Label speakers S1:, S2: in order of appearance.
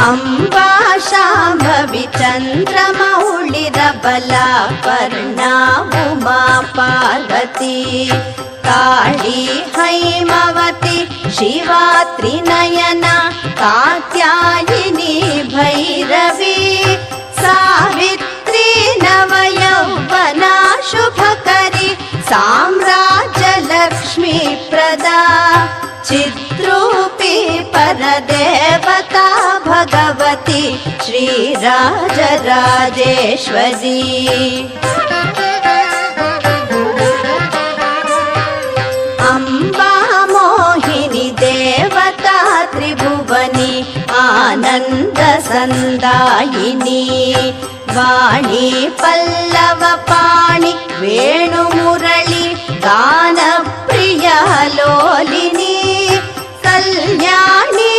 S1: ಅಂಬಾ ಶಾಂಭವಿ ಚಂದ್ರಮೌಳಿರಬಲ ಪರ್ಣಾ ಉಮಾ ಪಾರ್ವತಿ ಕಾಳಿ ಹೈಮವತಿ ಶಿವಾ ತ್ರಿನಯನ ಕಾತ್ಯಾಯಿನಿ ಭೈರವಿ ಸಾವಿತ್ರಿ ನವಯೌವನ ಶುಭಕರಿ ಸಾಮ್ರಾಜ್ಯ ಲಕ್ಷ್ಮೀ ಪ್ರದಾ ಚಿದ್ರೂಪಿ ಪರದೇವತಾ ಭಗವತಿ ಶ್ರೀರಾಜರಾಜೇಶ್ವರಿ ಅಂಬಾ ಮೋಹಿನಿ ದೇವತಾ ತ್ರಿಭುವನಿ ಆನಂದ ಸಂದಾಯಿನಿ ವಾಣಿ ಪಲ್ಲವ ಪಾಣಿ ವೇಣು ಮುರಳಿ ಗಾನ ಪ್ರಿಯ ಲೋಲಿನಿ ಕಲ್ಯಾಣಿ